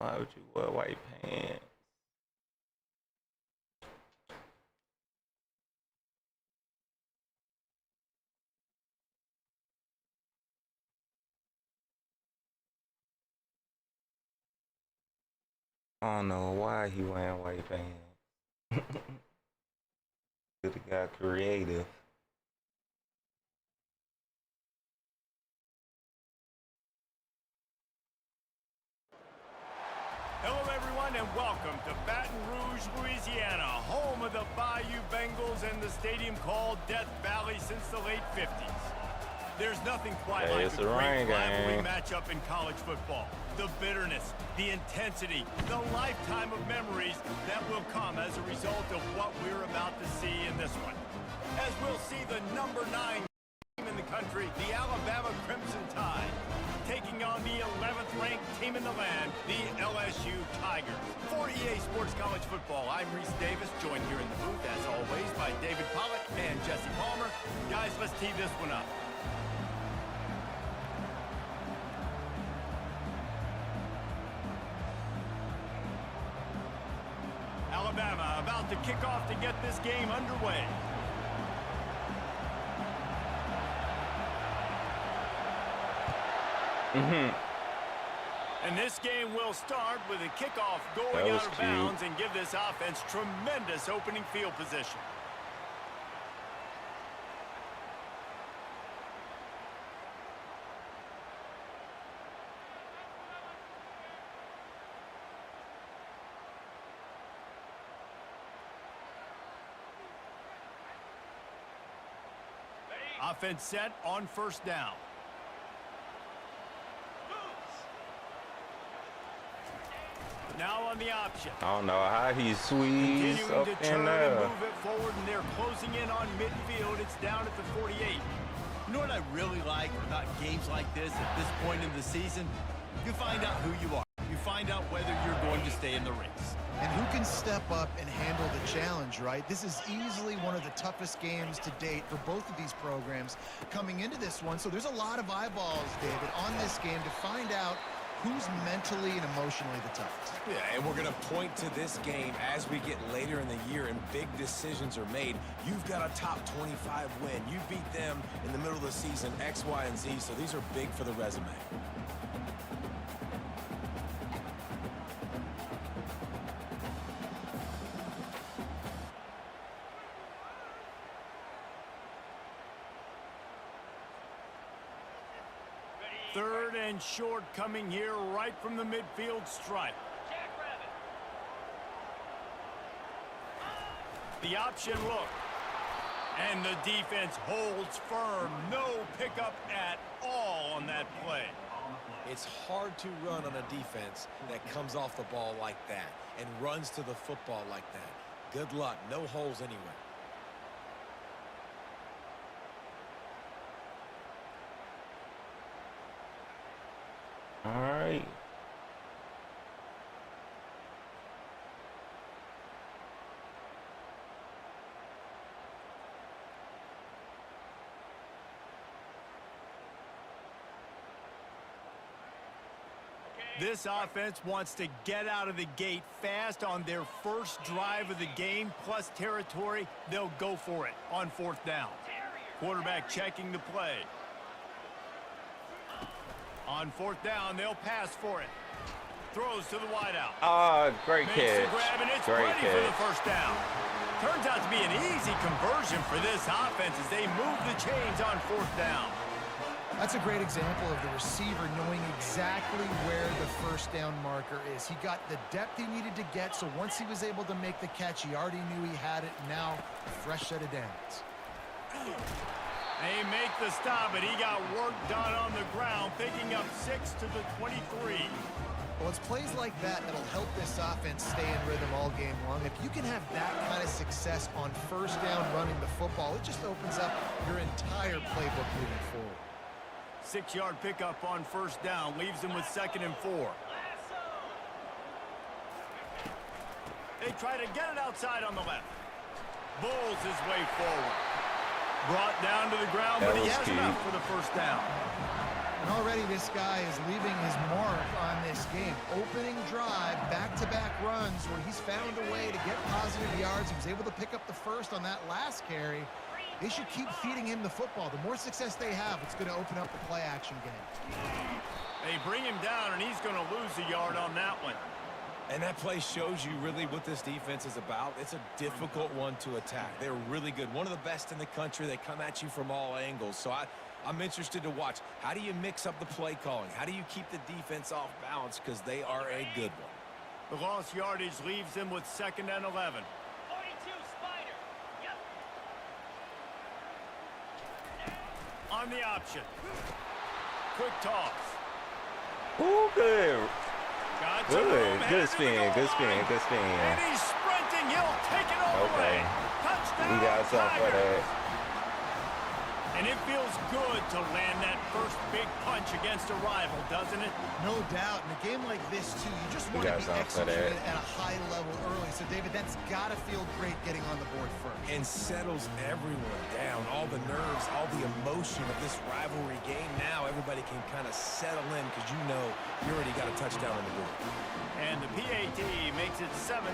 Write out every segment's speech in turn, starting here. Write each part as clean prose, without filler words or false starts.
Why would you wear white pants? I don't know why he wearing white pants. Could have got creative. Hello, everyone, and welcome to Baton Rouge, Louisiana, home of the Bayou Bengals and the stadium called Death Valley since the late 50s. There's nothing quite like a great rivalry matchup in college football. The bitterness, the intensity, the lifetime of memories that will come as a result of what we're about to see in this one. As we'll see the number 9 team in the country, the Alabama Crimson Tide, taking on the 11th ranked team in the land, the LSU Tigers. For EA Sports College Football, I'm Reese Davis, joined here in the booth, as always, by David Pollack and Jesse Palmer. Guys, let's tee this one up. Alabama about to kick off to get this game underway. And this game will start with a kickoff going out of bounds and give this offense tremendous opening field position. Offense set on first down. Now on the option. I don't know how he squeezed up to in there. Move it forward, and they're closing in on midfield. It's down at the 48. You know what I really like about games like this at this point in the season? You find out who you are. You find out whether you're going to stay in the race. And who can step up and handle the challenge, right? This is easily one of the toughest games to date for both of these programs coming into this one. So there's a lot of eyeballs, David, on this game to find out who's mentally and emotionally the toughest. Yeah, and we're going to point to this game as we get later in the year and big decisions are made. You've got a top 25 win. You beat them in the middle of the season, X, Y, and Z, so these are big for the resume. Third and short coming here right from the midfield stripe. The option look. And the defense holds firm. No pickup at all on that play. It's hard to run on a defense that comes off the ball like that and runs to the football like that. Good luck. No holes anywhere. All right. This offense wants to get out of the gate fast on their first drive of the game, plus territory. They'll go for it on fourth down. Quarterback checking the play. On fourth down, they'll pass for it. Throws to the wideout. Great Makes catch. the grab, and it's Great ready catch. for the first down. Turns out to be an easy conversion for this offense as they move the chains on fourth down. That's a great example of the receiver knowing exactly where the first down marker is. He got the depth he needed to get, so once he was able to make the catch, he already knew he had it. Now, a fresh set of downs. They make the stop, but he got work done on the ground, picking up 6 to the 23. Well, it's plays like that that'll help this offense stay in rhythm all game long. If you can have that kind of success on first down running the football, it just opens up your entire playbook moving forward. 6-yard pickup on first down, leaves them with 2nd and 4. They try to get it outside on the left. Bulls his way forward. Brought down to the ground, but he has enough for the first down. And already this guy is leaving his mark on this game. Opening drive, back-to-back runs where he's found a way to get positive yards. He was able to pick up the first on that last carry. They should keep feeding him the football. The more success they have, it's going to open up the play-action game. They bring him down, and he's going to lose a yard on that one. And that play shows you really what this defense is about. It's a difficult one to attack. They're really good. One of the best in the country. They come at you from all angles. So I'm interested to watch. How do you mix up the play calling? How do you keep the defense off balance? Because they are a good one. The lost yardage leaves them with 2nd and 11. 42 Spider. Yep. On the option. Quick toss. Ooh, good. Got Good spin, good spin, good spin. And he's sprinting. He'll take it all the way. Touchdown. We got something for that. And it feels good to land that first big punch against a rival, doesn't it? No doubt. In a game like this, too, you just want to be executed at a high level early. So, David, that's got to feel great getting on the board first. And settles everyone down. All the nerves, all the emotion of this rivalry game. Now everybody can kind of settle in because you know you already got a touchdown on the board. And the PAT makes it 7-0.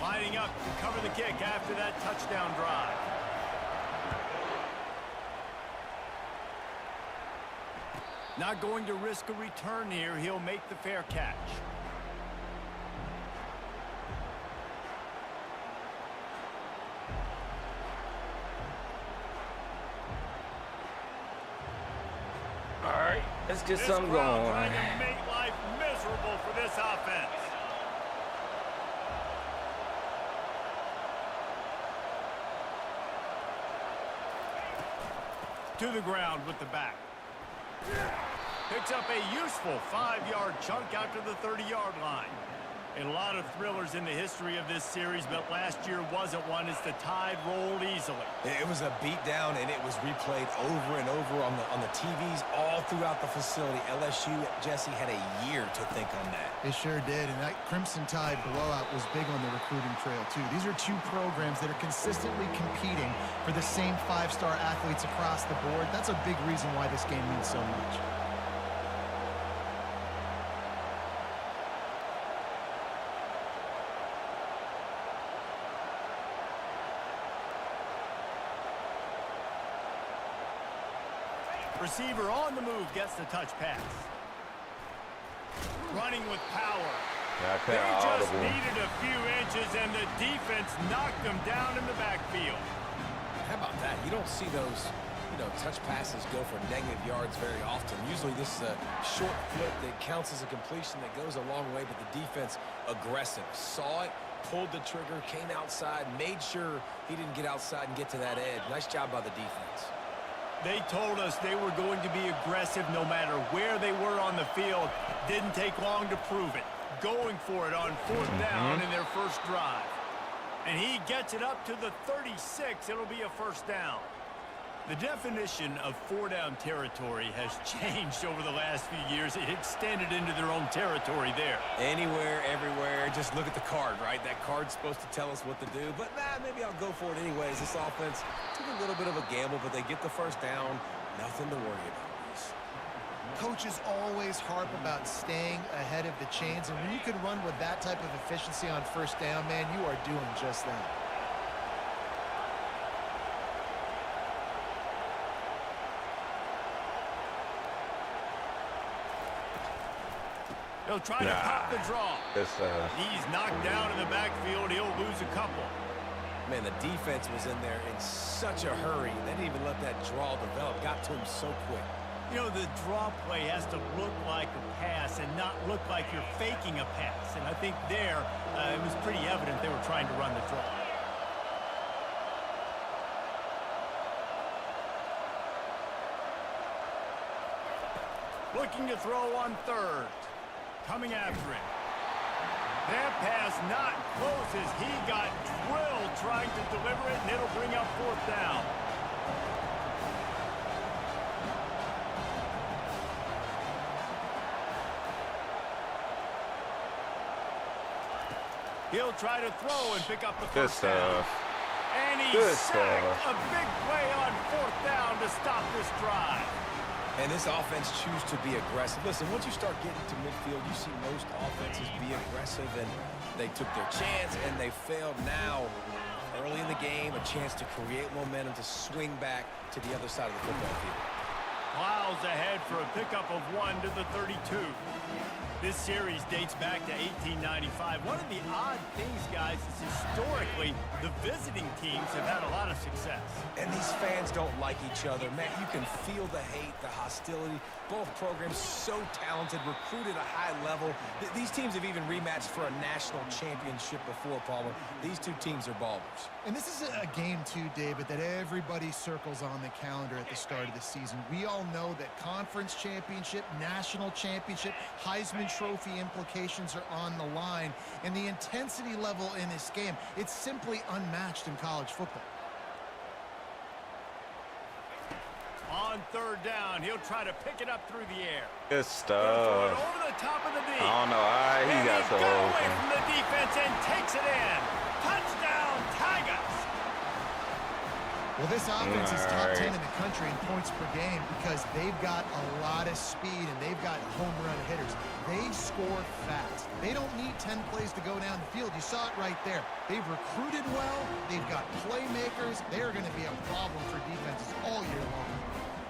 Lining up to cover the kick after that touchdown drive. Not going to risk a return here. He'll make the fair catch. All right, let's get This something crowd going. trying to make life miserable for this offense. To the ground with the back. Picks up a useful 5-yard chunk out to the 30-yard line. A lot of thrillers in the history of this series, but last year wasn't one as the tide rolled easily. It was a beatdown, and it was replayed over and over on the TVs all throughout the facility. LSU, Jesse, had a year to think on that. They sure did, and that Crimson Tide blowout was big on the recruiting trail, too. These are two programs that are consistently competing for the same 5-star athletes across the board. That's a big reason why this game means so much. Receiver on the move gets the touch pass. Running with power. They just needed a few inches, and the defense knocked them down in the backfield. How about that? You don't see those, touch passes go for negative yards very often. Usually this is a short flip that counts as a completion that goes a long way, but the defense aggressive. Saw it, pulled the trigger, came outside, made sure he didn't get outside and get to that edge. Nice job by the defense. They told us they were going to be aggressive no matter where they were on the field. Didn't take long to prove it. Going for it on 4th down in their first drive. And he gets it up to the 36. It'll be a first down. The definition of 4-down territory has changed over the last few years. It extended into their own territory there. Anywhere, everywhere, just look at the card, right? That card's supposed to tell us what to do, but maybe I'll go for it anyways. This offense took a little bit of a gamble, but they get the first down. Nothing to worry about. Coaches always harp about staying ahead of the chains, and when you can run with that type of efficiency on first down, man, you are doing just that. He'll try to pop the draw. He's knocked down in the backfield. He'll lose a couple. Man, the defense was in there in such a hurry. They didn't even let that draw develop. Got to him so quick. The draw play has to look like a pass and not look like you're faking a pass. And I think there, it was pretty evident they were trying to run the draw. Looking to throw on 3rd. Coming after him. That pass not close as he got drilled trying to deliver it, and it'll bring up 4th down. He'll try to throw and pick up the first down. And he's sacked. A big play on 4th down to stop this drive. And this offense choose to be aggressive. Listen, once you start getting to midfield, you see most offenses be aggressive, and they took their chance, and they failed. Now, early in the game, a chance to create momentum to swing back to the other side of the football field. Miles ahead for a pickup of 1 to the 32. This series dates back to 1895. One of the odd things, guys, is historically the visiting teams have had a lot of success. And these fans don't like each other. Man, you can feel the hate, the hostility. Both programs so talented, recruited at a high level. These teams have even rematched for a national championship before, Palmer. These two teams are ballers. And this is a game, too, David, that everybody circles on the calendar at the start of the season. We all know that conference championship, national championship, Heisman Trophy implications are on the line. And the intensity level in this game, it's simply unmatched in college football. On third down, he'll try to pick it up through the air. Good stuff. Over the top of the knee. I don't know how he got so away open. from the defense and takes it in. Touchdown, Tigers. Well, this offense is top 10 in the country in points per game because they've got a lot of speed and they've got home run hitters. They score fast. They don't need 10 plays to go down the field. You saw it right there. They've recruited well. They've got playmakers. They are going to be a problem for defenses all year long.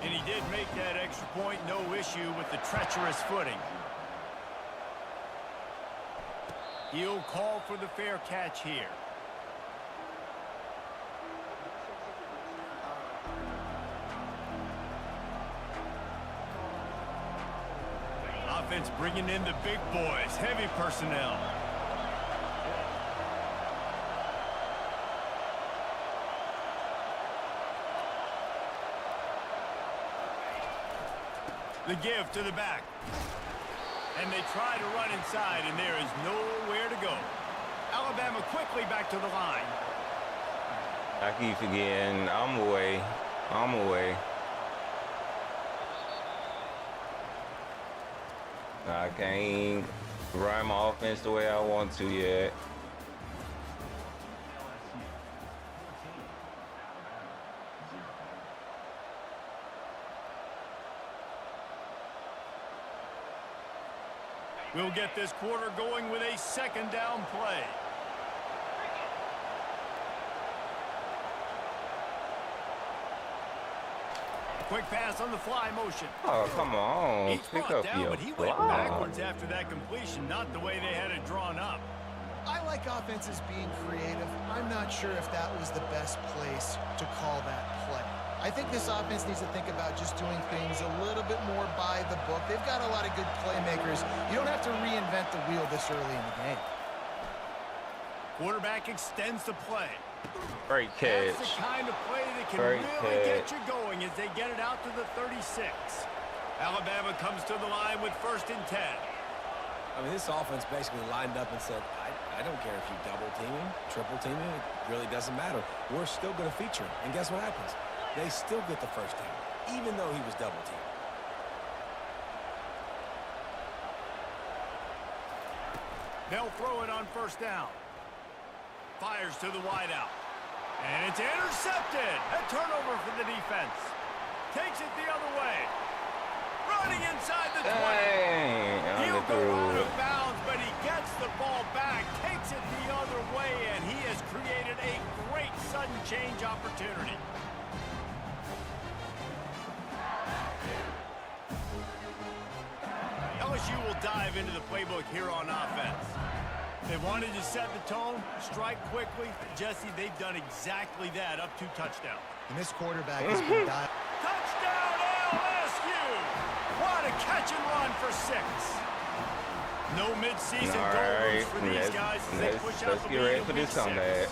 And he did make that extra point, no issue with the treacherous footing. He'll call for the fair catch here. Offense bringing in the big boys, heavy personnel. The give to the back. And they try to run inside, and there is nowhere to go. Alabama quickly back to the line. I keep forgetting. I'm away. I'm away. I can't run my offense the way I want to yet. We'll get this quarter going with a second down play. Quick pass on the fly motion. Oh, come on. He's Pick brought up down, your but he went block. backwards after that completion, not the way they had it drawn up. I like offenses being creative. I'm not sure if that was the best place to call that play. I think this offense needs to think about just doing things a little bit more by the book. They've got a lot of good playmakers. You don't have to reinvent the wheel this early in the game. Quarterback extends the play. Great catch. That's the kind of play that can Great really get catch. you going as they get it out to the 36. Alabama comes to the line with 1st and 10. I mean, this offense basically lined up and said, I don't care if you double team him, triple team him, it really doesn't matter. We're still going to feature him. And guess what happens? They still get the first down, even though he was double teamed. They'll throw it on 1st down. Fires to the wideout. And it's intercepted. A turnover for the defense. Takes it the other way. Running inside the 20. Dang, He'll go out underthrew of it. bounds, but he gets the ball back, takes it the other way, and he has created a great sudden change opportunity. LSU will dive into the playbook here on offense. They wanted to set the tone, strike quickly. Jesse, they've done exactly that, up 2 touchdowns. And this quarterback has been dialed. Touchdown LSU! What a catch and run for 6. No midseason goals for these guys as they push out Let's the get lead ready in for week this 6. comeback.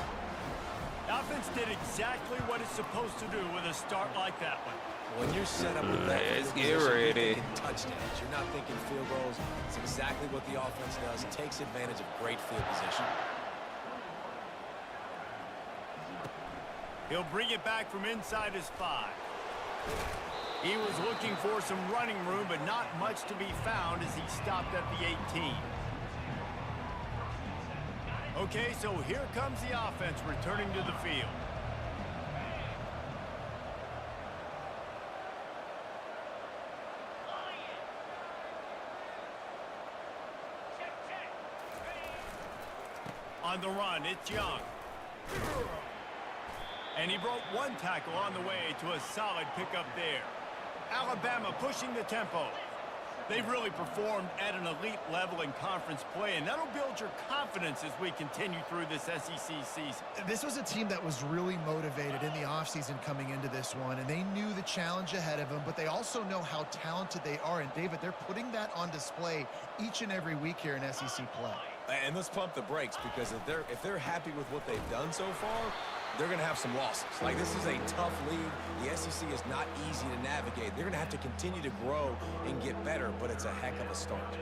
Offense did exactly what it's supposed to do with a start like that one. When you're set up with that Let's field get position, ready. you're thinking touchdowns. You're not thinking field goals. It's exactly what the offense does. Takes advantage of great field position. He'll bring it back from inside his 5. He was looking for some running room, but not much to be found as he stopped at the 18. Okay, so here comes the offense returning to the field. On the run, it's Young. And he broke one tackle on the way to a solid pickup there. Alabama pushing the tempo. They've really performed at an elite level in conference play, and that'll build your confidence as we continue through this SEC season. This was a team that was really motivated in the offseason coming into this one, and they knew the challenge ahead of them, but they also know how talented they are. And, David, they're putting that on display each and every week here in SEC play. And let's pump the brakes, because if they're happy with what they've done so far, they're going to have some losses. Like, this is a tough league. The SEC is not easy to navigate. They're going to have to continue to grow and get better, but it's a heck of a start.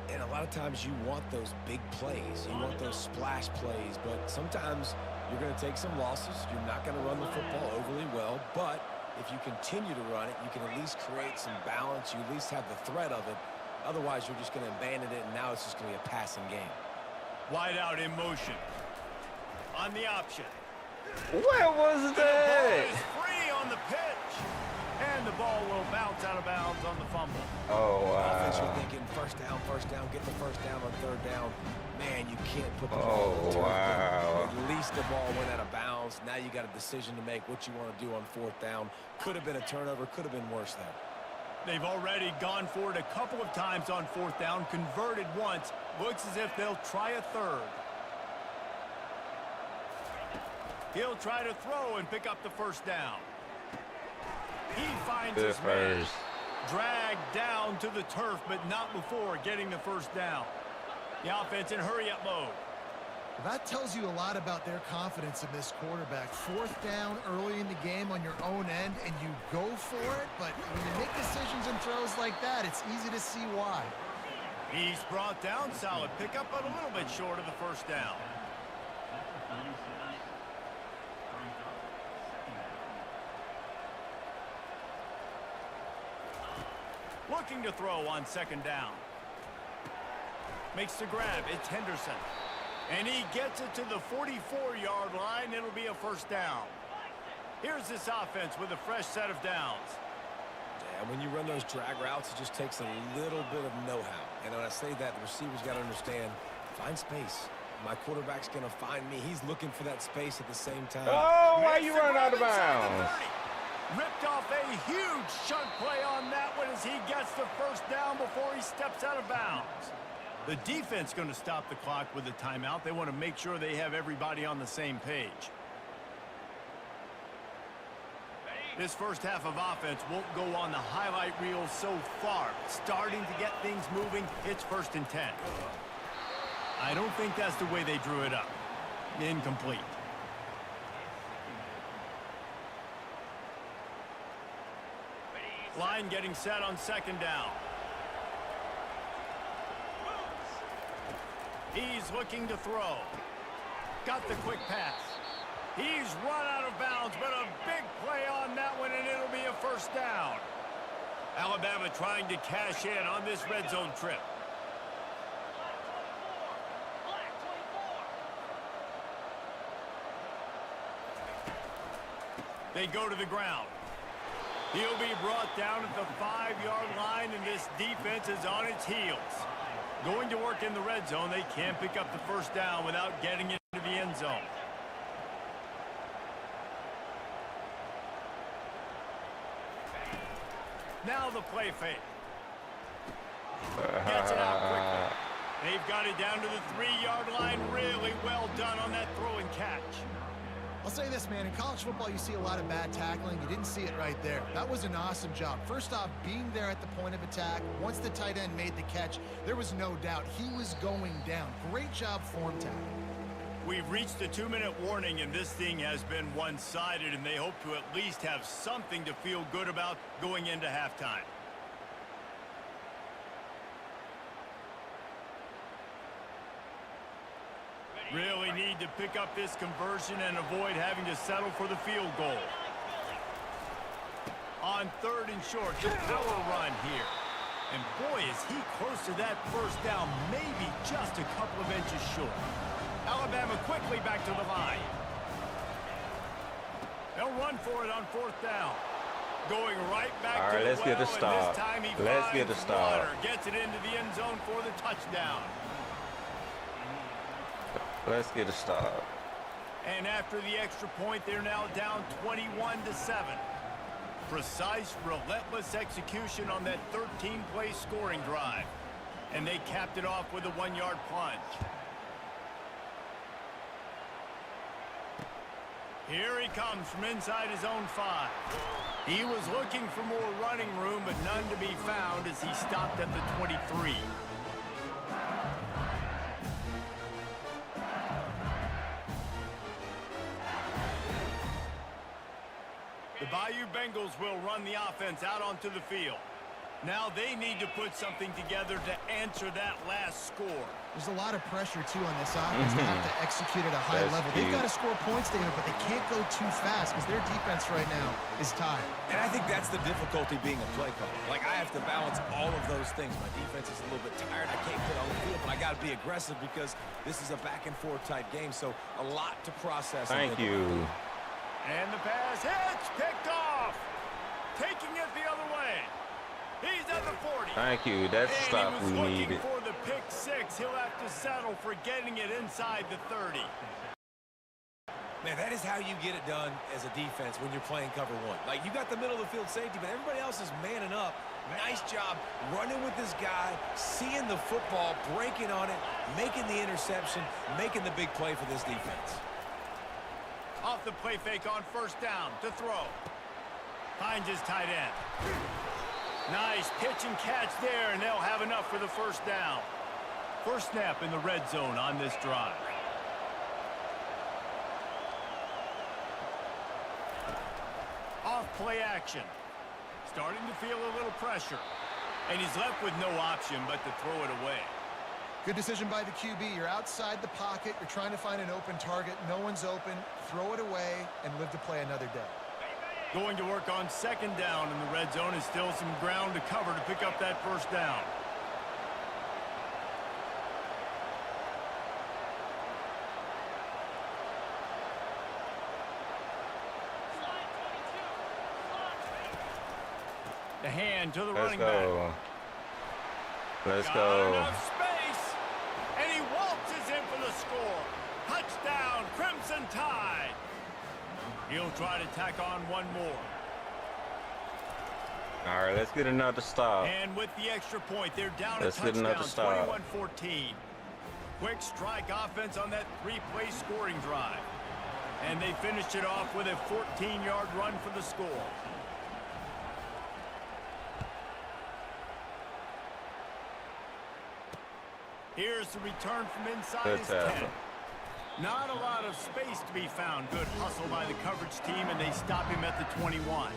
And a lot of times you want those big plays. You want those splash plays, but sometimes you're going to take some losses. You're not going to run the football overly well, but if you continue to run it, you can at least create some balance. You at least have the threat of it. Otherwise, you're just going to abandon it, and now it's just going to be a passing game. Wide out in motion. On the option. What was that? He's free on the pitch. And the ball will bounce out of bounds on the fumble. Oh, Offense, you're wow. thinking first down, get the first down on third down. Man, you can't put the ball on the turf. Wow. At least the ball went out of bounds. Now you got a decision to make what you want to do on fourth down. Could have been a turnover, could have been worse there. They've already gone for it a couple of times on fourth down, converted once. Looks as if they'll try a third. He'll try to throw and pick up the first down. He finds his man. Dragged down to the turf, but not before getting the first down. The offense in hurry-up mode. That tells you a lot about their confidence in this quarterback. Fourth down early in the game on your own end, and you go for it, but when you make decisions and throws like that, it's easy to see why. He's brought down, solid pickup, but a little bit short of the first down. Looking to throw on second down. Makes the grab. It's Henderson. And he gets it to the 44-yard line. It'll be a first down. Here's this offense with a fresh set of downs. Yeah, when you run those drag routes, it just takes a little bit of know-how. And when I say that, the receivers got to understand, find space. My quarterback's going to find me. He's looking for that space at the same time. Oh, why you running out of bounds? Ripped off a huge chunk play on that one as he gets the first down before he steps out of bounds. The defense going to stop the clock with a timeout. They want to make sure they have everybody on the same page. This first half of offense won't go on the highlight reel so far. Starting to get things moving. It's 1st and 10. I don't think that's the way they drew it up. Incomplete. Line getting set on second down. He's looking to throw. Got the quick pass. He's run out of bounds, but a big play on that one, and it'll be a first down. Alabama trying to cash in on this red zone trip. They go to the ground. He'll be brought down at the 5-yard line, and this defense is on its heels. Going to work in the red zone. They can't pick up the first down without getting into the end zone. Now the play fake. Gets it out quickly. They've got it down to the 3-yard line. Really well done on that throw and catch. I'll say this, man. In college football, you see a lot of bad tackling. You didn't see it right there. That was an awesome job. First off, being there at the point of attack. Once the tight end made the catch, there was no doubt he was going down. Great job form tackling. We've reached the 2-minute warning, and this thing has been one-sided, and they hope to at least have something to feel good about going into halftime. Really need to pick up this conversion and avoid having to settle for the field goal. On 3rd and short, the power run here. And boy, is he close to that first down, maybe just a couple of inches short. Alabama quickly back to the line. They'll run for it on 4th down. Going right back to the let's get a well, stop. and this time he Let's get a finds stop. Water, gets it into the end zone for the touchdown. Let's get a stop. And after the extra point, they're now down 21-7. Precise, relentless execution on that 13-play scoring drive. And they capped it off with a 1-yard plunge. Here he comes from inside his own 5. He was looking for more running room, but none to be found as he stopped at the 23. The Bayou Bengals will run the offense out onto the field. Now they need to put something together to answer that last score. There's a lot of pressure, too, on this offense to have to execute at a high level. They've got to score points, David, but they can't go too fast because their defense right now is tired. And I think that's the difficulty being a play caller. Like, I have to balance all of those things. My defense is a little bit tired. I can't get on the field, but I got to be aggressive because this is a back-and-forth type game, so a lot to process. Thank you. And the pass hits, picked off. Taking it the other way. He's at the 40. Thank you. That's the stop we needed. And he was looking for the pick 6. He'll have to settle for getting it inside the 30. Man, that is how you get it done as a defense when you're playing cover 1. Like, you got the middle of the field safety, but everybody else is manning up. Nice job running with this guy, seeing the football, breaking on it, making the interception, making the big play for this defense. Off the play fake on first down to throw. Finds his tight end. Nice pitch and catch there, and they'll have enough for the first down. First snap in the red zone on this drive. Off play action. Starting to feel a little pressure. And he's left with no option but to throw it away. Good decision by the QB. You're outside the pocket. You're trying to find an open target. No one's open. Throw it away and live to play another day. Going to work on second down in the red zone, and still some ground to cover to pick up that first down. The hand to the running back. Let's Got go. enough space, and he waltzes in for the score. Touchdown, Crimson Tide. He'll try to tack on one more. All right, let's get another stop. And with the extra point, they're down Let's a get another touchdown, stop. 21-14. Quick strike offense on that 3-play scoring drive. And they finished it off with a 14-yard run for the score. Here's the return from inside his 10. Not a lot of space to be found. Good hustle by the coverage team, and they stop him at the 21.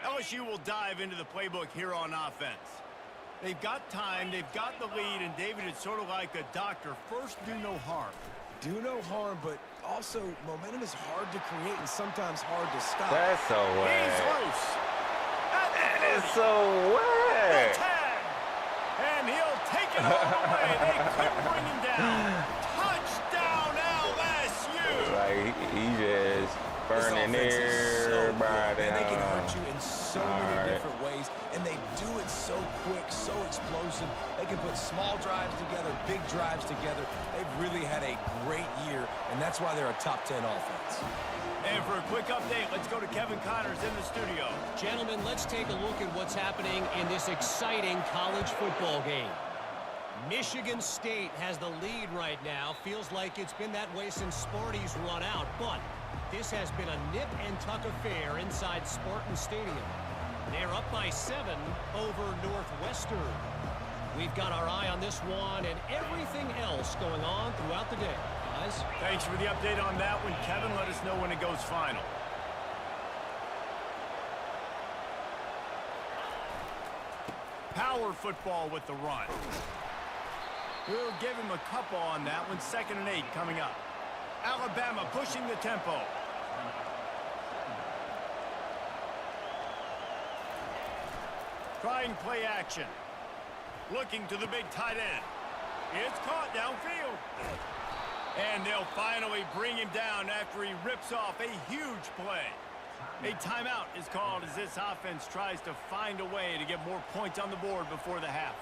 LSU will dive into the playbook here on offense. They've got time, they've got the lead, and David, it's sort of like a doctor. First, do no harm. Do no harm, but also momentum is hard to create and sometimes hard to stop. That's so He's wet. loose. That is so wet. And he'll take it all the way. They couldn't bring him down. Touchdown, LSU. Like, he just burning everybody. And they can hurt you in so many different ways, and they do it so quick, so explosive. They can put small drives together, big drives together. They've really had a great year, and that's why they're a top 10 offense. And for a quick update, let's go to Kevin Connors in the studio. Gentlemen, let's take a look at what's happening in this exciting college football game. Michigan State has the lead right now. Feels like it's been that way since Sparty's run out, but this has been a nip-and-tuck affair inside Spartan Stadium. They're up by 7 over Northwestern. We've got our eye on this one and everything else going on throughout the day. Guys, thanks for the update on that one, Kevin. Let us know when it goes final. Power football with the run. We'll give him a couple on that one. 2nd and 8 coming up. Alabama pushing the tempo. Trying play action. Looking to the big tight end. It's caught downfield. And they'll finally bring him down after he rips off a huge play. A timeout is called as this offense tries to find a way to get more points on the board before the half.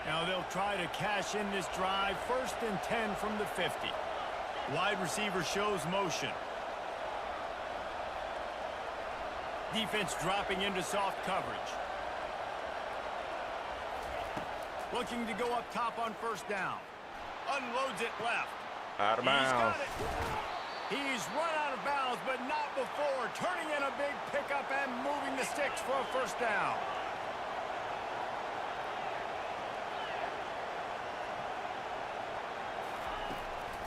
Now they'll try to cash in this drive. 1st and 10 from the 50. Wide receiver shows motion. Defense dropping into soft coverage. Looking to go up top on 1st down. Unloads it left. Out of bounds. He's run out of bounds, but not before. Turning in a big pickup and moving the sticks for a 1st down.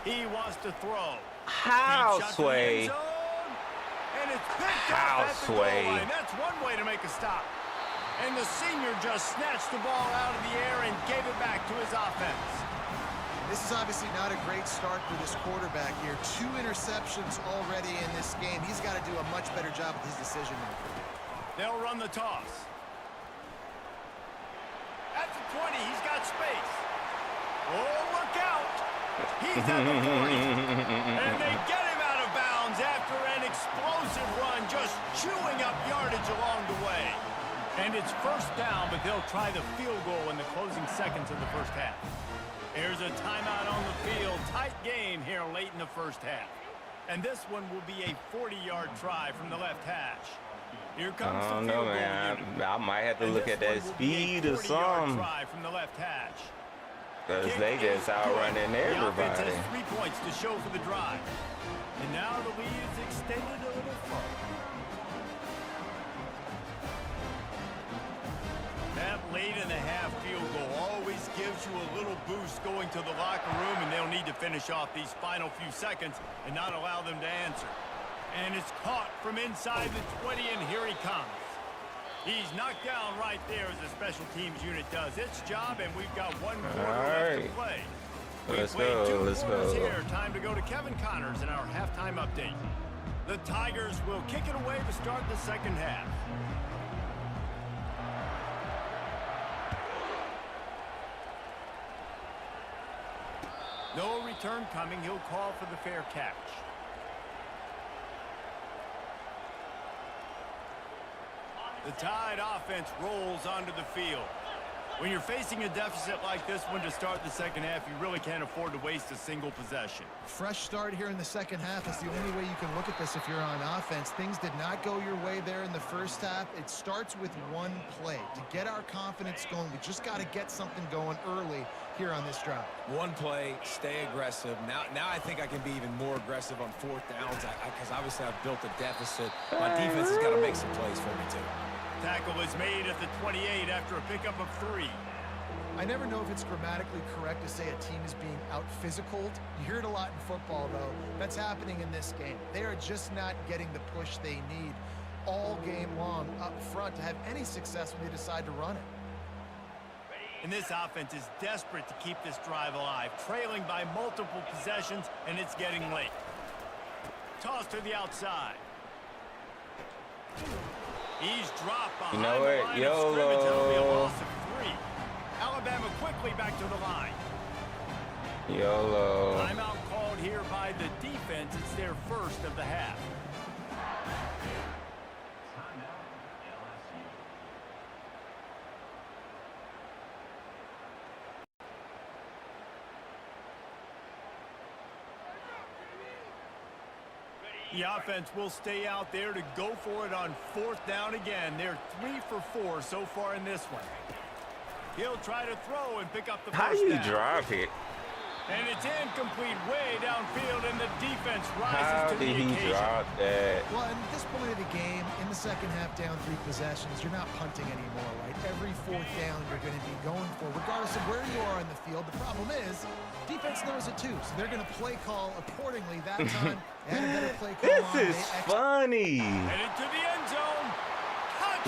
He wants to throw. Houseway. And it's picked up at the goal line. That's one way to make a stop. And the senior just snatched the ball out of the air and gave it back to his offense. This is obviously not a great start for this quarterback here. 2 interceptions already in this game. He's got to do a much better job with his decision making. They'll run the toss. At the 20, he's got space. Oh, look out. He's at the 40. And they get him out of bounds after an explosive run, just chewing up yardage along the way. And it's 1st down, but they'll try the field goal in the closing seconds of the 1st half. Here's a timeout on the field. Tight game here late in the 1st half. And this one will be a 40-yard try from the left hash. Here comes the field goal man. unit. I might have to look at that speed or something. Try from the left hash. Because they just outrunning everybody. The offense has 3 points to show for the drive. And now the lead is extended a little further. That late in the half field goal always gives you a little boost going to the locker room, and they'll need to finish off these final few seconds and not allow them to answer. And it's caught from inside the 20, and here he comes. He's knocked down right there as the special teams unit does its job, and we've got 1 quarter left to play. Let's go, let's go. Here. Time to go to Kevin Connors in our halftime update. The Tigers will kick it away to start the 2nd half. No return coming. He'll call for the fair catch. The Tide offense rolls onto the field. When you're facing a deficit like this one to start the 2nd half, you really can't afford to waste a single possession. Fresh start here in the 2nd half. That's the only way you can look at this if you're on offense. Things did not go your way there in the 1st half. It starts with 1 play. To get our confidence going, we just got to get something going early here on this drive. 1 play, stay aggressive. Now I think I can be even more aggressive on 4th downs because obviously I've built a deficit. My defense has got to make some plays for me too. Tackle is made at the 28 after a pickup of 3. I never know if it's grammatically correct to say a team is being out-physicaled. You hear it a lot in football, though. That's happening in this game. They are just not getting the push they need all game long up front to have any success when they decide to run it. And this offense is desperate to keep this drive alive, trailing by multiple possessions, and it's getting late. Toss to the outside. He's dropped behind the line of scrimmage. That'll be a loss of 3. Alabama quickly back to the line. YOLO. Timeout called here by the defense. It's their 1st of the half. The offense will stay out there to go for it on 4th down again. They're 3 for 4 so far in this one. He'll try to throw and pick up the 1st down. How you drop it? And it's incomplete way downfield, and the defense rises How to the occasion. did he drop that? Well, at this point of the game, in the 2nd half, down 3 possessions, you're not punting anymore, right? Every 4th down you're going to be going for, regardless of where you are on the field. The problem is, defense knows it too, so they're going to play call accordingly. That time, they had a better play call. This is funny. Headed to the end zone.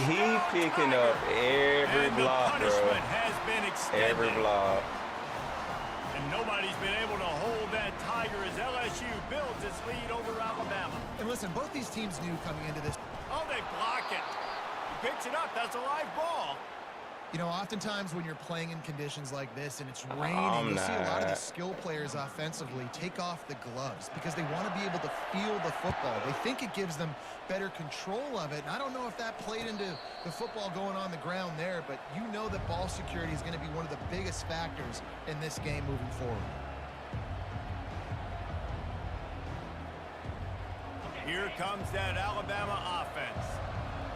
He Touchdown, picking Tiger. up every And block, the bro. punishment has been extended. Every block. And nobody's been able to hold that Tiger as LSU builds its lead over Alabama. And listen, both these teams knew coming into this. Oh, they block it. He picks it up. That's a live ball. You know, oftentimes when you're playing in conditions like this and it's raining, you'll see a lot of these skill players offensively take off the gloves because they want to be able to feel the football. They think it gives them better control of it. And I don't know if that played into the football going on the ground there, but you know that ball security is going to be one of the biggest factors in this game moving forward. Here comes that Alabama offense.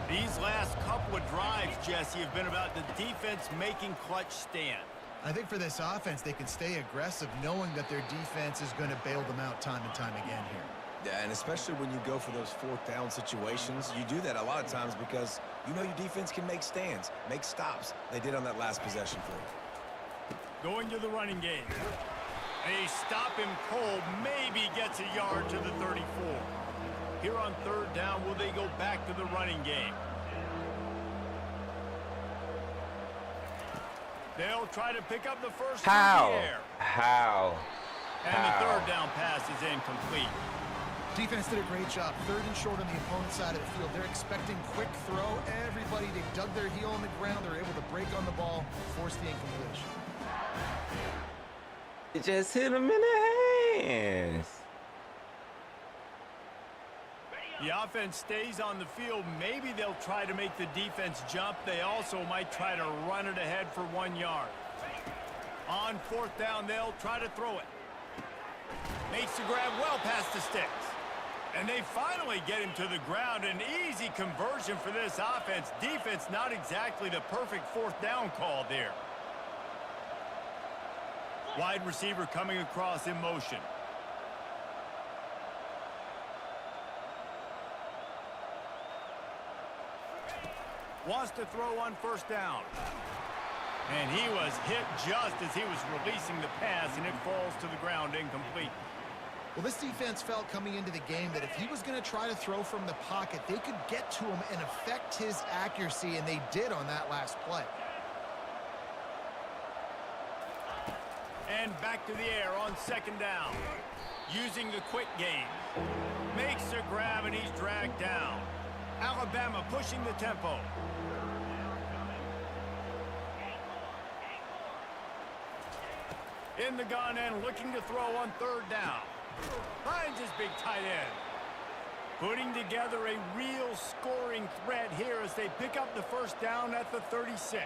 These last couple of drives, Jesse, have been about the defense making clutch stand. I think for this offense, they can stay aggressive knowing that their defense is going to bail them out time and time again here. Yeah, and especially when you go for those fourth down situations, you do that a lot of times because you know your defense can make stands, make stops. They did on that last possession for you. Going to the running game. They stop him cold, maybe gets a yard to the 34. Here on third down, will they go back to the running game? They'll try to pick up the first through the air. And the third down pass is incomplete. Defense did a great job. Third and short on the opponent's side of the field. They're expecting quick throw. Everybody, they dug their heel on the ground. They're able to break on the ball, force the incompletion. It just hit him in the hands. The offense stays on the field. Maybe they'll try to make the defense jump. They also might try to run it ahead for 1 yard. On fourth down, they'll try to throw it. Makes the grab well past the sticks. And they finally get him to the ground. An easy conversion for this offense. Defense not exactly the perfect fourth down call there. Wide receiver coming across in motion. Wants to throw on first down. And he was hit just as he was releasing the pass, and it falls to the ground incomplete. Well, this defense felt coming into the game that if he was going to try to throw from the pocket, they could get to him and affect his accuracy, and they did on that last play. And back to the air on second down. Using the quick game. Makes a grab, and he's dragged down. Alabama pushing the tempo. In the gun and looking to throw on third down. Finds his big tight end. Putting together a real scoring threat here as they pick up the first down at the 36.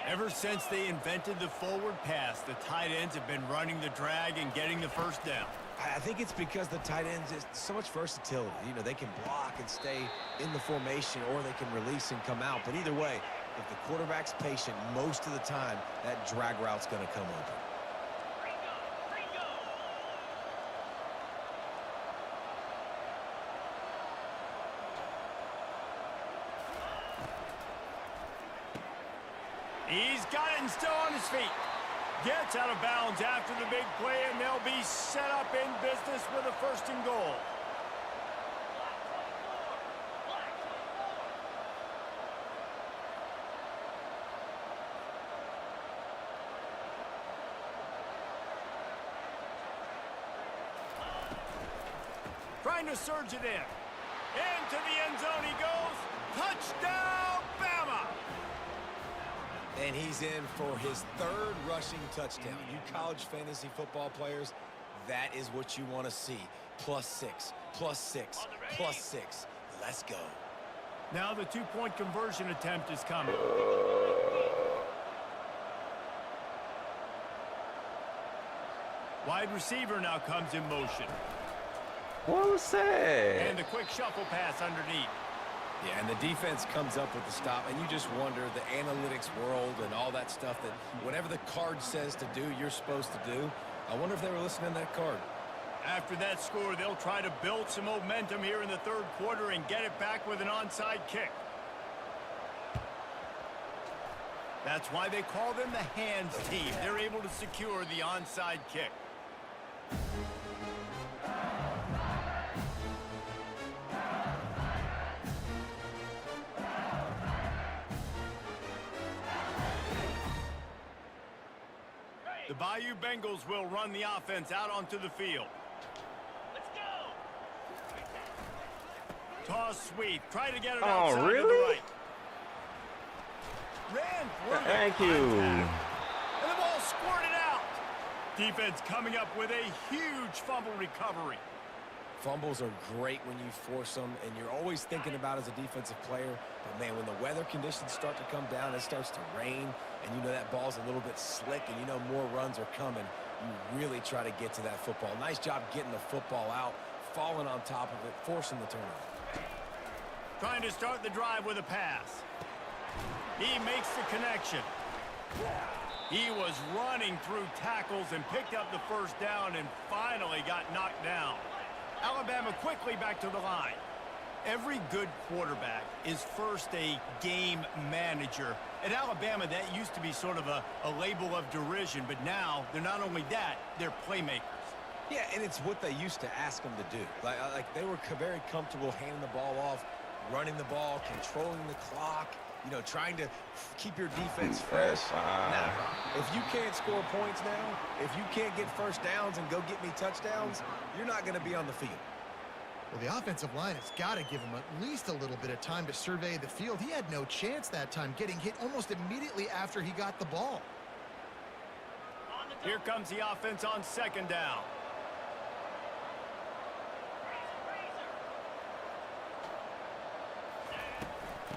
Ever since they invented the forward pass, the tight ends have been running the drag and getting the first down. I think it's because the tight ends is so much versatility. You know, they can block and stay in the formation, or they can release and come out. But either way, if the quarterback's patient most of the time, that drag route's going to come open. He's got it and still on his feet. Gets out of bounds after the big play, and they'll be set up in business with a first and goal. Trying to surge it in. Into the end zone he goes. Touchdown, Bama! And he's in for his third rushing touchdown. You college fantasy football players, that is what you want to see. +6, +6, +6. Let's go. Now the two-point conversion attempt is coming. Wide receiver now comes in motion. What was that? And the quick shuffle pass underneath. Yeah, and the defense comes up with the stop, and you just wonder, the analytics world and all that stuff, that whatever the card says to do, you're supposed to do. I wonder if they were listening to that card. After that score, they'll try to build some momentum here in the third quarter and get it back with an onside kick. That's why they call them the hands team. They're able to secure the onside kick. The Bayou Bengals will run the offense out onto the field. Let's go. Toss sweep. Try to get it outside to the right. ran through Thank the you. contact. And the ball squirted out. Defense coming up with a huge fumble recovery. Fumbles are great when you force them, and you're always thinking about as a defensive player. But, man, when the weather conditions start to come down, it starts to rain, and you know that ball's a little bit slick, and you know more runs are coming, you really try to get to that football. Nice job getting the football out, falling on top of it, forcing the turnover. Trying to start the drive with a pass. He makes the connection. He was running through tackles and picked up the first down and finally got knocked down. Alabama quickly back to the line. Every good quarterback is first a game manager. At Alabama, that used to be sort of a label of derision, but now they're not only that, they're playmakers. Yeah, and it's what they used to ask them to do. Like they were very comfortable handing the ball off, running the ball, controlling the clock, you know, trying to keep your defense fresh. Now, if you can't score points now, if you can't get first downs and go get me touchdowns, you're not going to be on the field. Well, the offensive line has got to give him at least a little bit of time to survey the field. He had no chance that time, getting hit almost immediately after he got the ball. Here comes the offense on second down.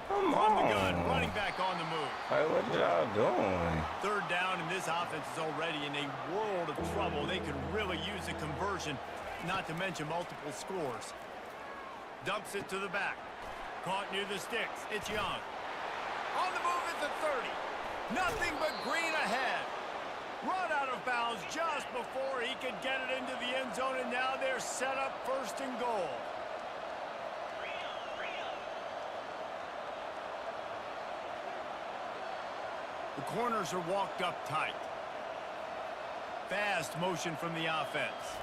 Come From the on. gun, running back on the move. Hey, what y'all doing? Third down, and this offense is already in a world of trouble. They could really use a conversion, not to mention multiple scores. Dumps it to the back. Caught near the sticks. It's Young. On the move at the 30. Nothing but green ahead. Run out of bounds just before he could get it into the end zone, and now they're set up first and goal. The corners are walked up tight. Fast motion from the offense.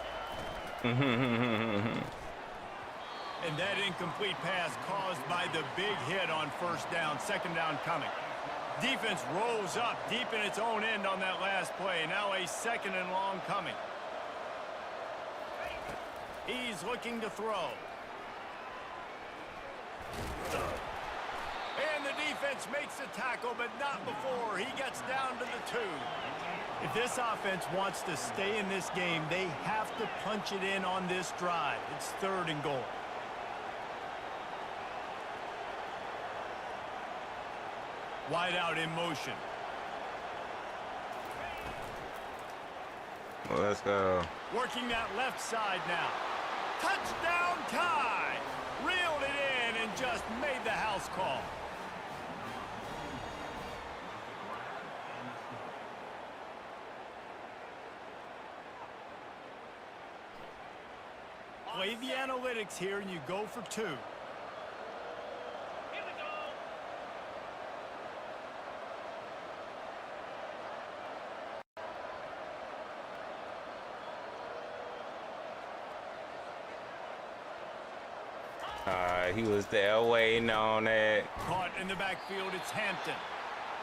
And that incomplete pass caused by the big hit on first down. Second down coming. Defense rolls up deep in its own end on that last play. Now a second and long coming. He's looking to throw. And the defense makes the tackle, but not before he gets down to the 2. If this offense wants to stay in this game, they have to punch it in on this drive. It's third and goal. Wide out in motion. Well, let's go. Working that left side now. Touchdown tie! Reeled it in and just made the house call. Play the analytics here and you go for 2. Here we go. He was there waiting on it. Caught in the backfield, it's Hampton.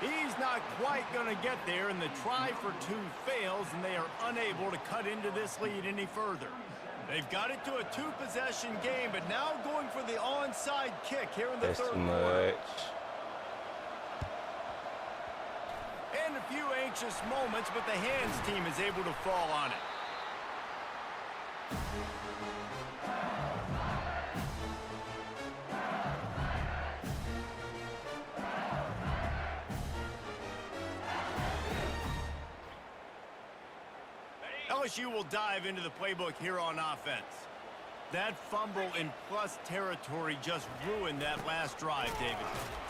He's not quite going to get there, and the try for 2 fails, and they are unable to cut into this lead any further. They've got it to a 2-possession game, but now going for the onside kick here in the That's third too quarter. much. And a few anxious moments, but the hands team is able to fall on it. LSU will dive into the playbook here on offense. That fumble in plus territory just ruined that last drive, David.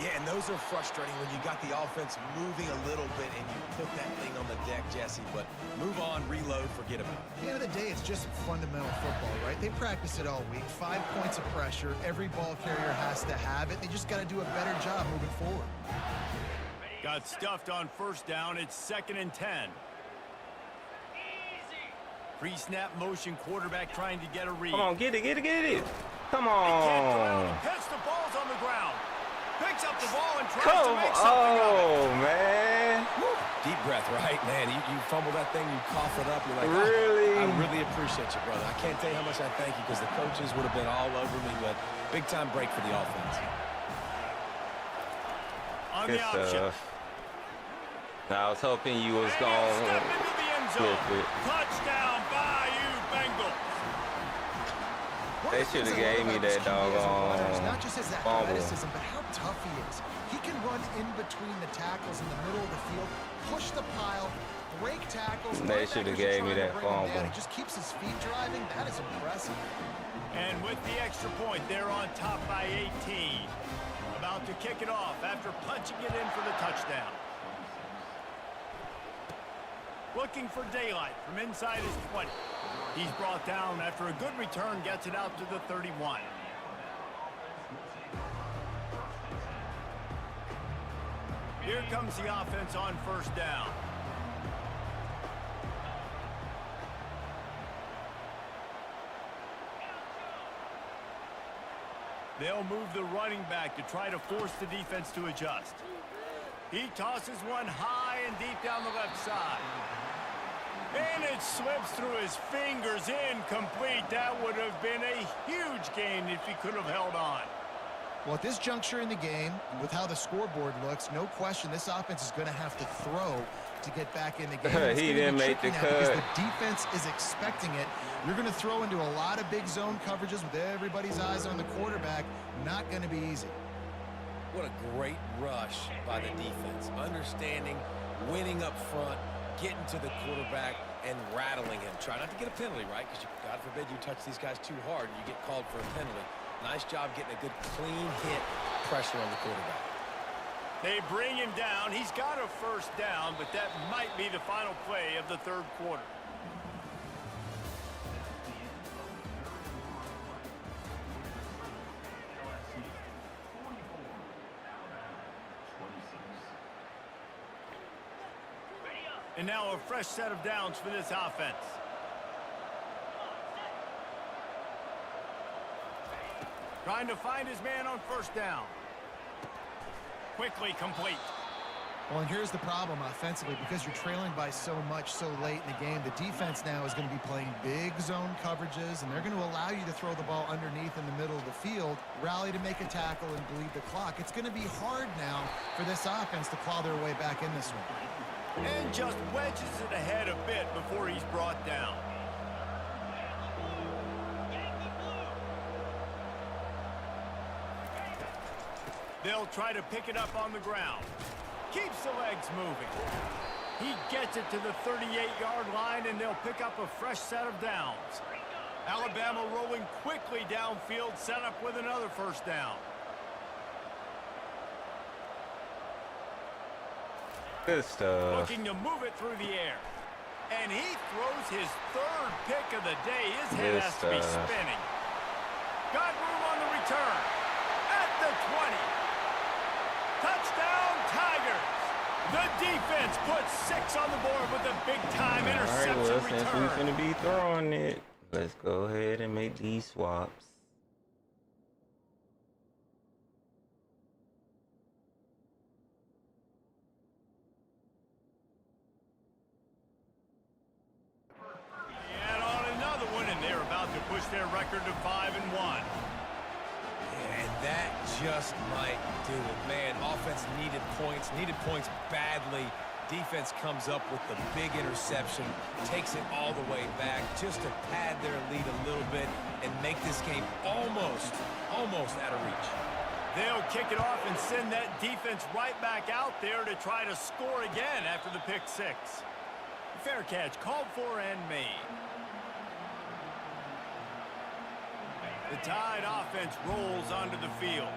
Yeah, and those are frustrating when you got the offense moving a little bit and you put that thing on the deck, Jesse. But move on, reload, forget about it. At the end of the day, it's just fundamental football, right? They practice it all week. 5 points of pressure. Every ball carrier has to have it. They just got to do a better job moving forward. Got stuffed on first down. It's 2nd and 10. Pre-snap motion, quarterback trying to get a read. Come on, get it, get it, get it. Come He can't go out on. and pitch. The ball's on the ground. Picks up the ball and tries to Come make something of it. on, man. Deep breath, right? Man, you fumble that thing, you cough it up. You're like, Really? I really appreciate you, brother. I can't tell you how much I thank you because the coaches would have been all over me, but big-time break for the offense. On Good the option. stuff. I was hoping you was going to the end zone. Touchdown, Bayou Bengals. They should have gave me that doggone not just his athleticism, but how tough he is. He can run in between the tackles in the middle of the field, push the pile, break tackles. They should have gave me that fumble. He just keeps his feet driving. That is impressive. And with the extra point, they're on top by 18. About to kick it off after punching it in for the touchdown. Looking for daylight from inside his 20. He's brought down after a good return, gets it out to the 31. Here comes the offense on first down. They'll move the running back to try to force the defense to adjust. He tosses one high and deep down the left side. And it slips through his fingers, incomplete. That would have been a huge gain if he could have held on. Well, at this juncture in the game, with how the scoreboard looks, no question this offense is going to have to throw to get back in the game. He didn't make the cut. Because the defense is expecting it. You're going to throw into a lot of big zone coverages with everybody's eyes on the quarterback. Not going to be easy. What a great rush by the defense. Understanding, winning up front, getting to the quarterback, and rattling him. Try not to get a penalty, right? Because God forbid you touch these guys too hard and you get called for a penalty. Nice job getting a good clean hit pressure on the quarterback. They bring him down. He's got a first down, but that might be the final play of the third quarter. And now a fresh set of downs for this offense. Trying to find his man on first down. Quickly complete. Well, and here's the problem offensively. Because you're trailing by so much so late in the game, the defense now is going to be playing big zone coverages, and they're going to allow you to throw the ball underneath in the middle of the field, rally to make a tackle, and bleed the clock. It's going to be hard now for this offense to claw their way back in this one. And just wedges it ahead a bit before he's brought down. They'll try to pick it up on the ground. Keeps the legs moving. He gets it to the 38-yard line, and they'll pick up a fresh set of downs. Alabama rolling quickly downfield, set up with another first down. Good stuff. Looking to move it through the air. And he throws his third pick of the day. His head has to be spinning. Got room on the return. At the 20. Touchdown, Tigers. The defense puts 6 on the board with a big-time interception return. Since we're going to be throwing it, let's go ahead and make these swaps. Add on another one, and they're about to push their record to 5-1. And that just might do it. Man, offense needed points badly. Defense comes up with the big interception, takes it all the way back just to pad their lead a little bit and make this game almost out of reach. They'll kick it off and send that defense right back out there to try to score again after the pick 6. Fair catch called for and made. The Tide offense rolls onto the field.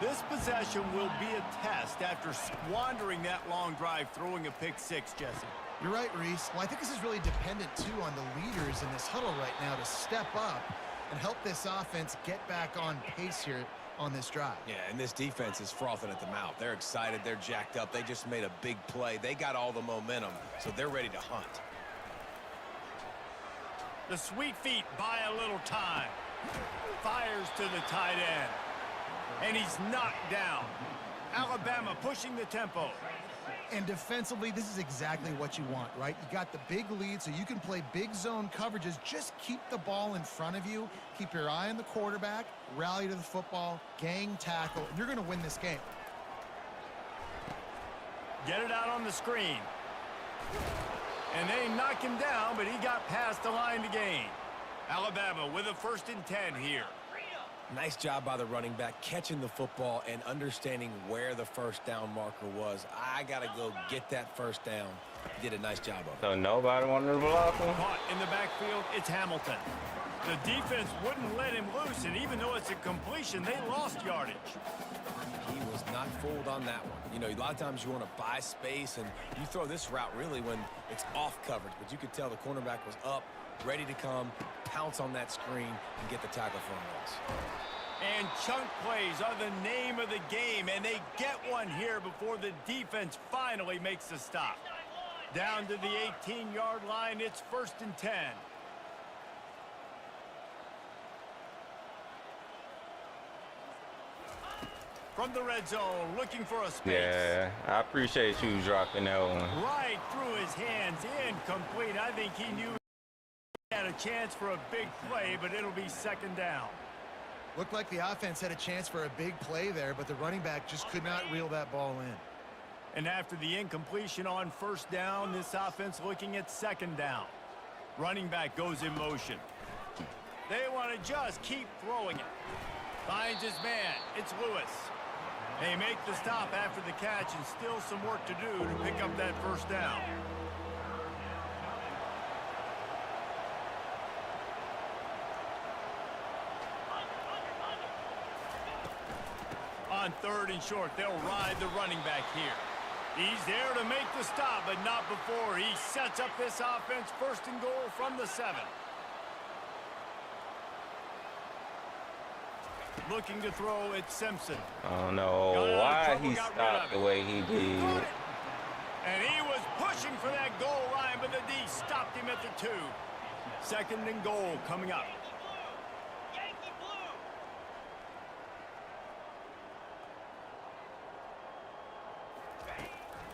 This possession will be a test after squandering that long drive, throwing a pick 6, Jesse. You're right, Reese. Well, I think this is really dependent, too, on the leaders in this huddle right now to step up and help this offense get back on pace here on this drive. Yeah, and this defense is frothing at the mouth. They're excited. They're jacked up. They just made a big play. They got all the momentum, so they're ready to hunt. The sweet feet buy a little time. Fires to the tight end. And he's knocked down. Alabama pushing the tempo. And defensively, this is exactly what you want, right? You got the big lead, so you can play big zone coverages. Just keep the ball in front of you. Keep your eye on the quarterback. Rally to the football. Gang tackle. And you're going to win this game. Get it out on the screen. And they knock him down, but he got past the line to gain. Alabama with a 1st and 10 here. Nice job by the running back catching the football and understanding where the first down marker was. I got to go get that first down. He did a nice job of it. So nobody wanted to block him? Caught in the backfield, it's Hamilton. The defense wouldn't let him loose, and even though it's a completion, they lost yardage. He was not fooled on that one. You know, a lot of times you want to buy space, and you throw this route really when it's off coverage. But you could tell the cornerback was up, ready to come, pounce on that screen, and get the tackle for a loss. And chunk plays are the name of the game, and they get one here before the defense finally makes the stop. Down to the 18-yard line, it's 1st and 10. From the red zone, looking for a space. Yeah, I appreciate you dropping that one. Right through his hands, incomplete. I think he knew he had a chance for a big play, but it'll be 2nd down. Looked like the offense had a chance for a big play there, but the running back just could not reel that ball in. And after the incompletion on 1st down, this offense looking at 2nd down. Running back goes in motion. They want to just keep throwing it. Finds his man. It's Lewis. They make the stop after the catch, and still some work to do to pick up that 1st down. On 3rd and short, they'll ride the running back here. He's there to make the stop, but not before he sets up this offense 1st and goal from the 7. Looking to throw at Simpson. I don't know why he stopped the way he did. And he was pushing for that goal line, but the D stopped him at the 2. 2nd and goal coming up. Yankee blue.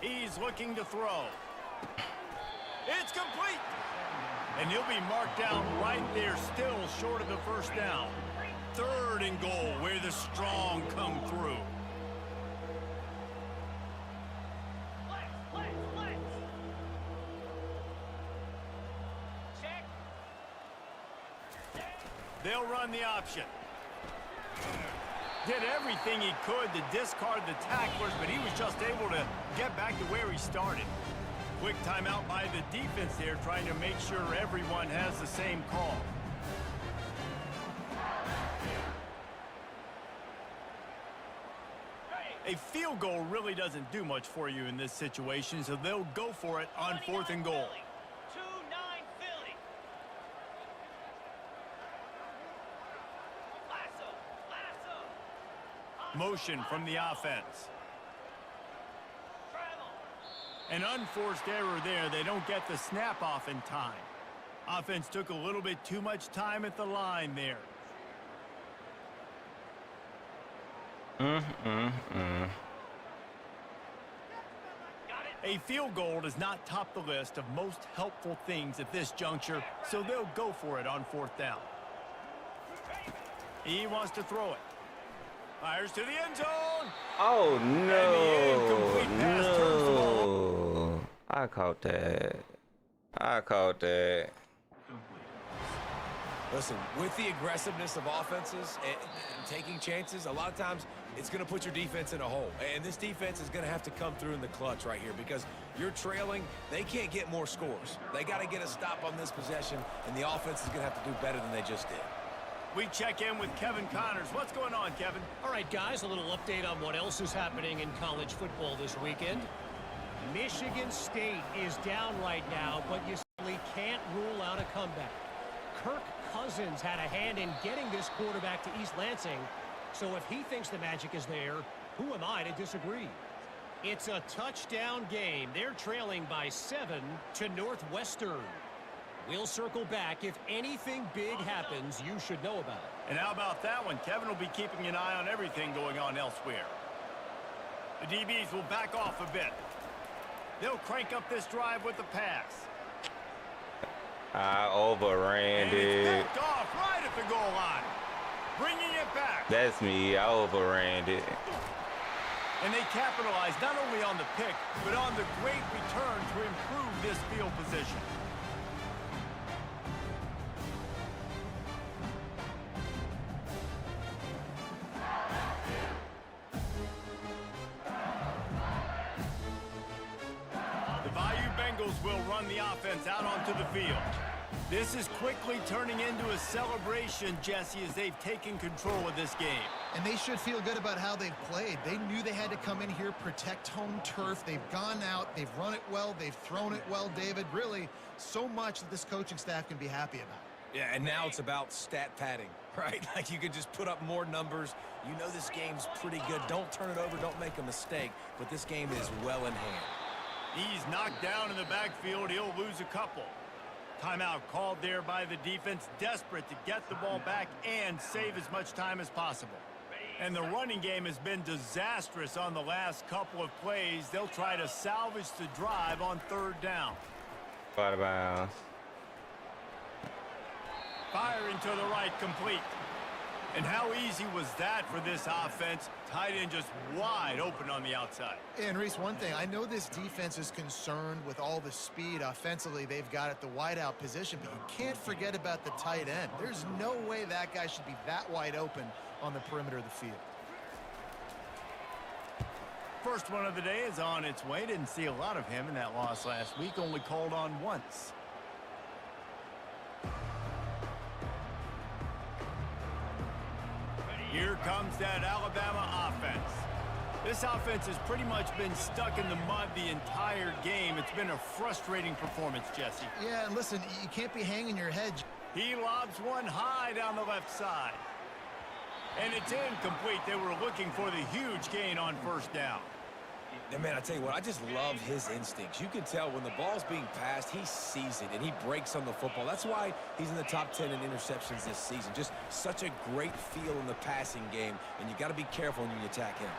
He's looking to throw. It's complete. And he'll be marked down right there, still short of the 1st down. 3rd and goal, where the strong come through. Check. They'll run the option. Did everything he could to discard the tacklers, but he was just able to get back to where he started. Quick timeout by the defense there, trying to make sure everyone has the same call. A field goal really doesn't do much for you in this situation, so they'll go for it on 4th and goal. 2-9 Philly. Lasso. Motion from the offense. An unforced error there. They don't get the snap off in time. Offense took a little bit too much time at the line there. A field goal does not top the list of most helpful things at this juncture, so they'll go for it on 4th down. He wants to throw it. Fires to the end zone. Oh, And the incomplete pass turns the ball. no. I caught that. I caught that. Listen, with the aggressiveness of offenses and taking chances, a lot of times it's going to put your defense in a hole. And this defense is going to have to come through in the clutch right here because you're trailing. They can't get more scores. They got to get a stop on this possession, and the offense is going to have to do better than they just did. We check in with Kevin Connors. What's going on, Kevin? All right, guys, a little update on what else is happening in college football this weekend. Michigan State is down right now, but you simply can't rule out a comeback. Kirk Cousins had a hand in getting this quarterback to East Lansing, so if he thinks the magic is there, who am I to disagree? It's a touchdown game. They're trailing by 7 to Northwestern. We'll circle back. If anything big happens, you should know about it. And how about that one? Kevin will be keeping an eye on everything going on elsewhere. The DBs will back off a bit. They'll crank up this drive with the pass. I overran And it. it's backed off right at the goal line. Bringing it back. That's me. I overran it. And they capitalized not only on the pick, but on the great return to improve this field position. The Bayou Bengals will run the offense out onto the field. This is quickly turning into a celebration, Jesse, as they've taken control of this game. And they should feel good about how they've played. They knew they had to come in here, protect home turf. They've gone out, they've run it well, they've thrown it well, David. Really, so much that this coaching staff can be happy about. Yeah, and now it's about stat padding, right? Like you could just put up more numbers. You know this game's pretty good. Don't turn it over, don't make a mistake. But this game is well in hand. He's knocked down in the backfield. He'll lose a couple. Timeout called there by the defense, desperate to get the ball back and save as much time as possible. And the running game has been disastrous on the last couple of plays. They'll try to salvage the drive on third down. Out of bounds. Firing to the right, complete. And how easy was that for this offense? Tight end just wide open on the outside. And Reese, one thing, I know this defense is concerned with all the speed offensively they've got at the wideout position, but you can't forget about the tight end. There's no way that guy should be that wide open on the perimeter of the field. First one of the day is on its way. Didn't see a lot of him in that loss last week, only called on once. Here comes that Alabama offense. This offense has pretty much been stuck in the mud the entire game. It's been a frustrating performance, Jesse. Yeah, and listen, you can't be hanging your head. He lobs one high down the left side. And it's incomplete. They were looking for the huge gain on first down. And man, I tell you what, I just love his instincts. You can tell when the ball's being passed, he sees it, and he breaks on the football. That's why he's in the top 10 in interceptions this season. Just such a great feel in the passing game, and you got to be careful when you attack him.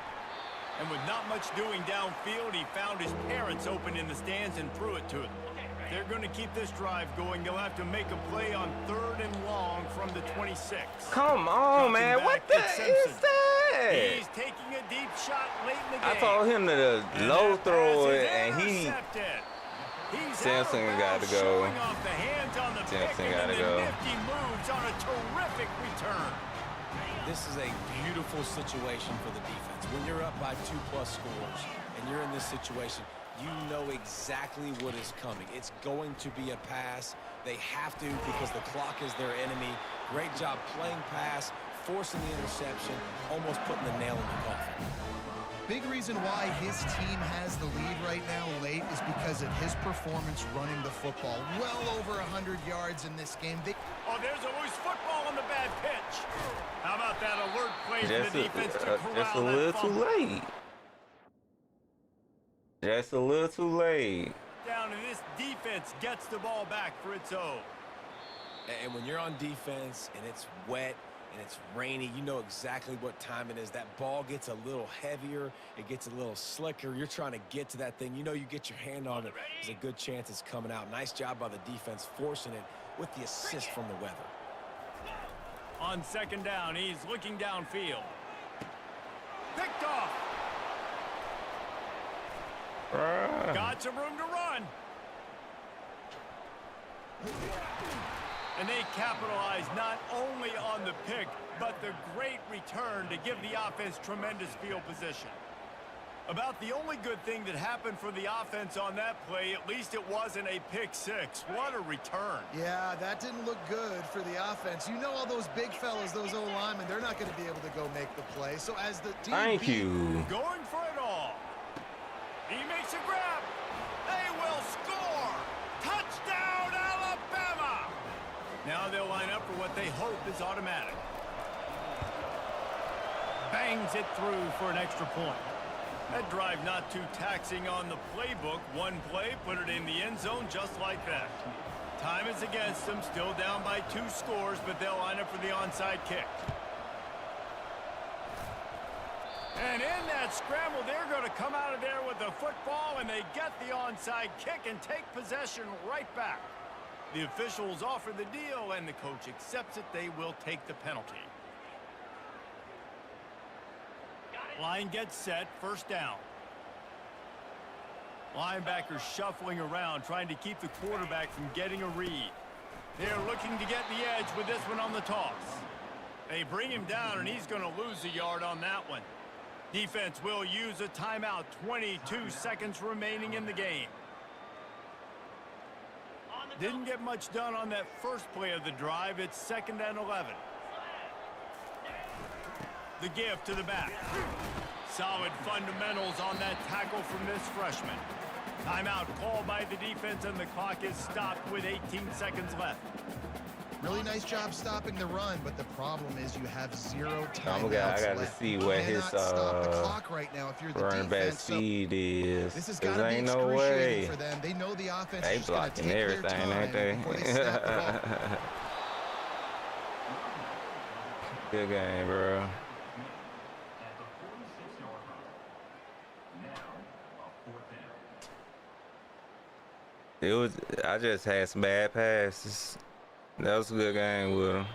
And with not much doing downfield, he found his parents open in the stands and threw it to them. They're going to keep this drive going. They'll have to make a play on 3rd and long from the 26. Come on, man. What the is that? He's taking a deep shot late in the game. I told him to low throw it, and he... Simpson got to go. Simpson got to go. Nifty moves on a terrific return. This is a beautiful situation for the defense. When you're up by 2+ scores and you're in this situation, you know exactly what is coming. It's going to be a pass. They have to because the clock is their enemy. Great job playing pass, forcing the interception, almost putting the nail in the coffin. Big reason why his team has the lead right now late is because of his performance running the football. Well over 100 yards in this game. Oh, there's a loose football on the bad pitch. How about that alert play for the defense to corral just a little too late. Just a little too late. Down, and this defense gets the ball back for its own. And when you're on defense and it's wet and it's rainy, you know exactly what time it is. That ball gets a little heavier. It gets a little slicker. You're trying to get to that thing. You know you get your hand on it. There's a good chance it's coming out. Nice job by the defense forcing it with the assist from the weather. On 2nd down, he's looking downfield. Picked off. Got some room to run. And they capitalize not only on the pick, but the great return to give the offense tremendous field position. About the only good thing that happened for the offense on that play, at least it wasn't a pick six. What a return. Yeah, that didn't look good for the offense. You know all those big fellas, those O-linemen, they're not going to be able to go make the play. So as the team Thank you. Going for it all. He makes a grab. They will score. Touchdown, Alabama. Now they'll line up for what they hope is automatic. Bangs it through for an extra point. That drive not too taxing on the playbook. One play, put it in the end zone just like that. Time is against them, still down by 2 scores, but they'll line up for the onside kick. And in that scramble, they're going to come out of there with the football, and they get the onside kick and take possession right back. The officials offer the deal, and the coach accepts it. They will take the penalty. Got Line gets set, first down. Linebackers shuffling around, trying to keep the quarterback from getting a read. They're looking to get the edge with this one on the toss. They bring him down, and he's going to lose a yard on that one. Defense will use a timeout. 22 seconds remaining in the game. Didn't get much done on that first play of the drive. It's 2nd and 11. The give to the back. Solid fundamentals on that tackle from this freshman. Timeout called by the defense, and the clock is stopped with 18 seconds left. Really nice job stopping the run, but the problem is you have 0 timeouts I got to left. see what his stop the clock right now if you're the running back defense. speed is. This has got to be ain't no way. for them. They know the offense They is going to blocking take everything, their time ain't they? before they snap the ball. Good game, bro. I just had some bad passes. That was a good game with him.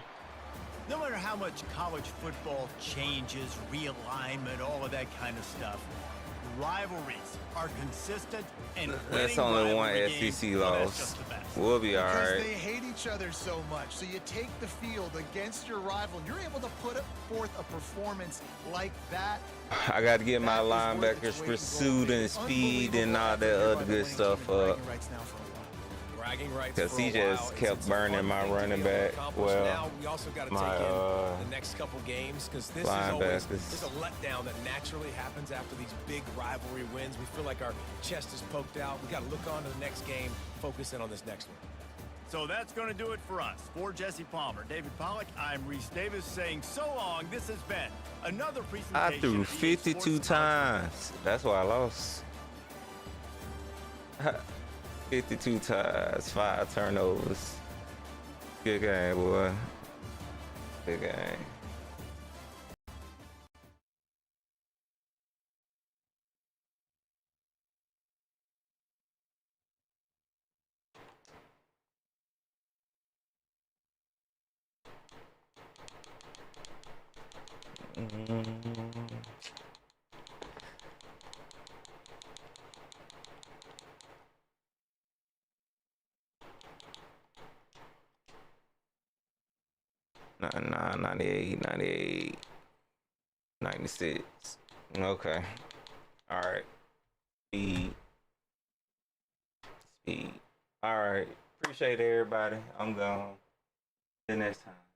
No matter how much college football changes, realignment, all of that kind of stuff, rivalries are consistent, and that's only one SEC loss. We'll be all right. Because they hate each other so much. So you take the field against your rival, and you're able to put forth a performance like that. I got to get my linebackers pursuit and speed and all that other good stuff up. Because he just kept burning my running back. Well, we also got to my take in the next couple games, because this is always there's a letdown that naturally happens after these big rivalry wins. We feel like our chest is poked out. We got to look on to the next game, focus in on this next one. So that's going to do it for us. For Jesse Palmer, David Pollack, I'm Reese Davis saying so long. This has been another presentation. I threw 52 times. That's why I lost. 52 times, 5 turnovers. Good game, boy. Good game. Nah, 98, 96. Okay. All right. Speed. All right. Appreciate everybody. I'm gone. See you next time.